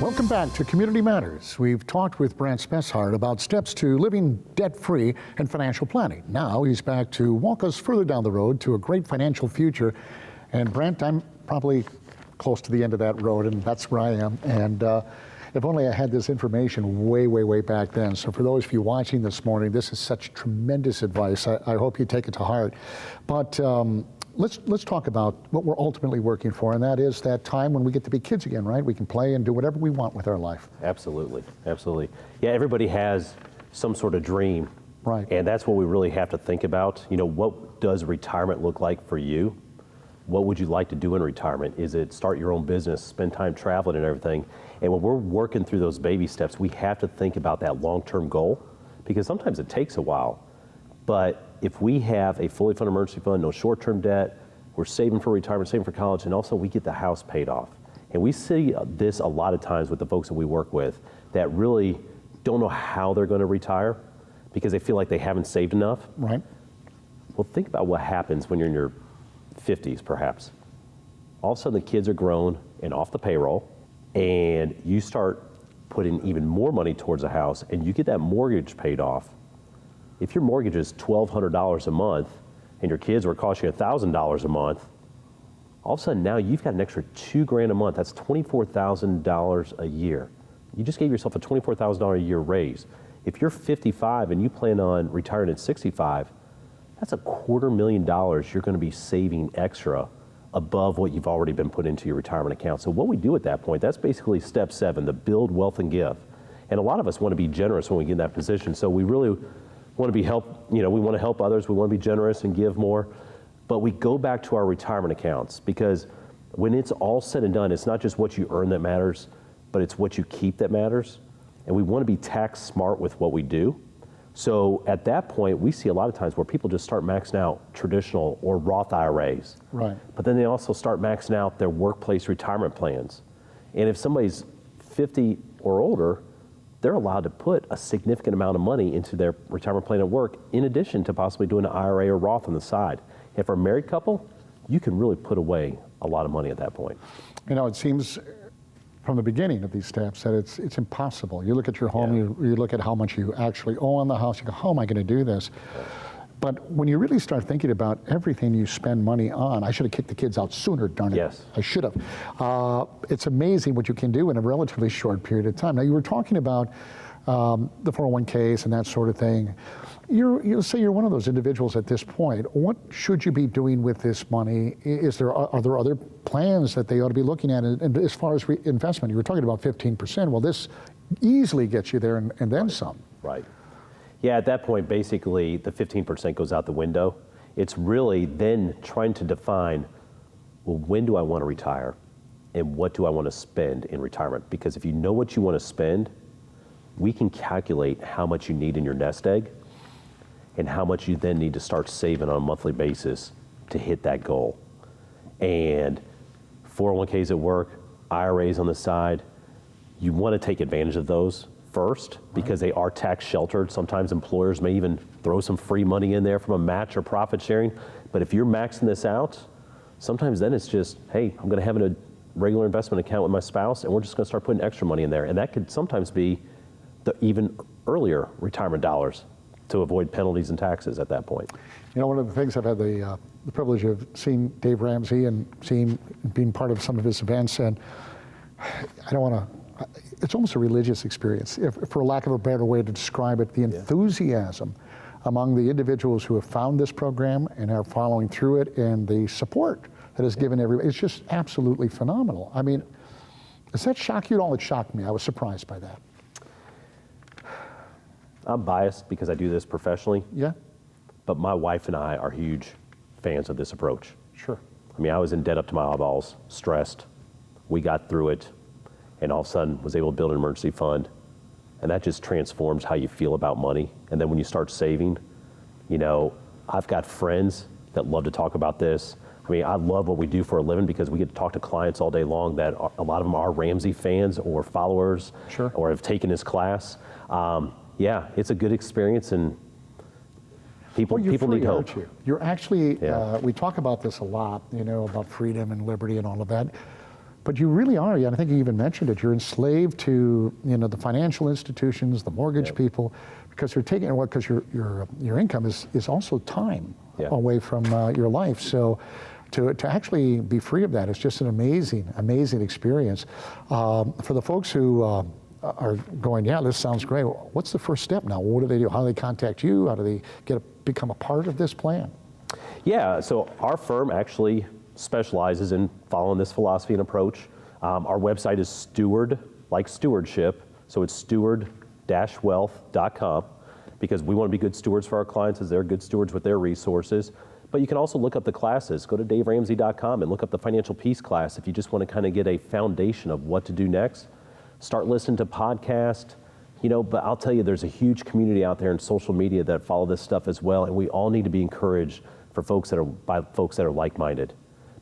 Welcome back to Community Matters. We've talked with Brant Spesshardt about steps to living debt-free and financial planning. Now he's back to walk us further down the road to a great financial future. And Brant, I'm probably close to the end of that road, and that's where I am. And if only I had this information way back then. So for those of you watching this morning, this is such tremendous advice. I hope you take it to heart. But let's talk about what we're ultimately working for, and that is that time when we get to be kids again, right? We can play and do whatever we want with our life. Absolutely, absolutely. Yeah, everybody has some sort of dream. Right. And that's what we really have to think about. You know, what does retirement look like for you? What would you like to do in retirement? Is it start your own business, spend time traveling and everything? And when we're working through those baby steps, we have to think about that long-term goal, because sometimes it takes a while. But if we have a fully funded emergency fund, no short-term debt, we're saving for retirement, saving for college, and also we get the house paid off. And we see this a lot of times with the folks that we work with that really don't know how they're going to retire because they feel like they haven't saved enough. Right. Well, think about what happens when you're in your 50s, perhaps. All of a sudden, the kids are grown and off the payroll, and you start putting even more money towards a house, and you get that mortgage paid off. If your mortgage is $1,200 a month and your kids were costing you $1,000 a month, all of a sudden now you've got an extra $2,000 a month. That's $24,000 a year. You just gave yourself a $24,000 a year raise. If you're 55 and you plan on retiring at 65, that's $250,000 you're going to be saving extra above what you've already been put into your retirement account. So what we do at that point, that's basically step 7, the build, wealth, and give. And a lot of us want to be generous when we get in that position. So we really want to be we want to help others, we want to be generous and give more, but we go back to our retirement accounts, because when it's all said and done, it's not just what you earn that matters, but it's what you keep that matters. And we want to be tax smart with what we do. So at that point, we see a lot of times where people just start maxing out traditional or Roth IRAs. Right. But then they also start maxing out their workplace retirement plans. And if somebody's 50 or older, they're allowed to put a significant amount of money into their retirement plan at work, in addition to possibly doing an IRA or Roth on the side. If for a married couple, you can really put away a lot of money at that point. You know, it seems from the beginning of these steps that it's impossible. You look at your home, you look at how much you actually owe on the house, you go, how am I going to do this? But when you really start thinking about everything you spend money on, I should have kicked the kids out sooner, darn it. Yes. I should have. It's amazing what you can do in a relatively short period of time. Now, you were talking about the 401ks and that sort of thing. You'll say you're one of those individuals at this point. What should you be doing with this money? Are there other plans that they ought to be looking at? And as far as investment, you were talking about 15%. Well, this easily gets you there and then some. Right. Yeah, at that point, basically, the 15% goes out the window. It's really then trying to define, well, when do I want to retire? And what do I want to spend in retirement? Because if you know what you want to spend, we can calculate how much you need in your nest egg and how much you then need to start saving on a monthly basis to hit that goal. And 401ks at work, IRAs on the side, you want to take advantage of those first, because they are tax sheltered. Sometimes employers may even throw some free money in there from a match or profit sharing. But if you're maxing this out, sometimes then it's just, hey, I'm going to have a regular investment account with my spouse, and we're just going to start putting extra money in there. And that could sometimes be the even earlier retirement dollars to avoid penalties and taxes at that point. You know, one of the things I've had the privilege of seeing Dave Ramsey and being part of some of his events, and I don't want to, it's almost a religious experience, for lack of a better way to describe it, the enthusiasm among the individuals who have found this program and are following through it, and the support that is given everybody. It's just absolutely phenomenal. I mean, does that shock you at all? It shocked me. I was surprised by that. I'm biased because I do this professionally. Yeah. But my wife and I are huge fans of this approach. Sure. I mean, I was in debt up to my eyeballs, stressed. We got through it, and all of a sudden was able to build an emergency fund. And that just transforms how you feel about money. And then when you start saving, you know, I've got friends that love to talk about this. I mean, I love what we do for a living because we get to talk to clients all day long that a lot of them are Ramsey fans or followers. Sure. Or have taken his class. Yeah, it's a good experience, and people need hope. You're actually, we talk about this a lot, you know, about freedom and liberty and all of that. But you really are, and I think you even mentioned it, you're enslaved to, the financial institutions, the mortgage people, because they're taking, because your income is also time away from your life. So to actually be free of that is just an amazing experience. For the folks who are going, yeah, this sounds great. What's the first step now? What do they do? How do they contact you? How do they become a part of this plan? Yeah, so our firm actually specializes in following this philosophy and approach. Our website is steward, like stewardship, so it's steward-wealth.com, because we want to be good stewards for our clients as they're good stewards with their resources. But you can also look up the classes. Go to daveramsey.com and look up the Financial Peace class if you just want to kind of get a foundation of what to do next. Start listening to podcasts, but I'll tell you, there's a huge community out there in social media that follow this stuff as well, and we all need to be encouraged by folks that are like-minded,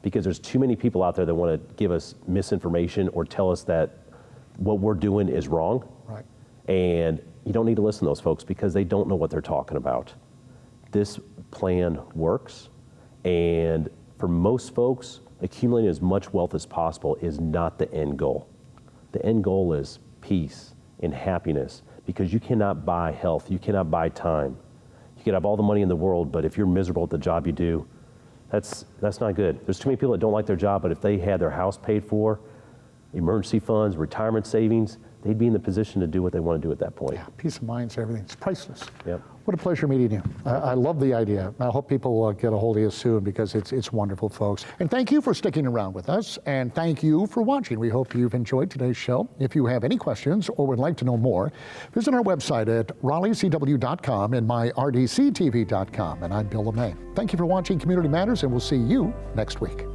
because there's too many people out there that want to give us misinformation or tell us that what we're doing is wrong. Right. And you don't need to listen to those folks because they don't know what they're talking about. This plan works, and for most folks, accumulating as much wealth as possible is not the end goal. The end goal is peace and happiness, because you cannot buy health, you cannot buy time. You can have all the money in the world, but if you're miserable at the job you do, that's not good. There's too many people that don't like their job, but if they had their house paid for, emergency funds, retirement savings, they'd be in the position to do what they want to do at that point. Yeah, peace of mind is everything. It's priceless. Yep. What a pleasure meeting you. I love the idea. I hope people will get a hold of you soon, because it's wonderful, folks. And thank you for sticking around with us, and thank you for watching. We hope you've enjoyed today's show. If you have any questions or would like to know more, visit our website at raleighcw.com and myrdctv.com. And I'm Bill LeMay. Thank you for watching Community Matters, and we'll see you next week.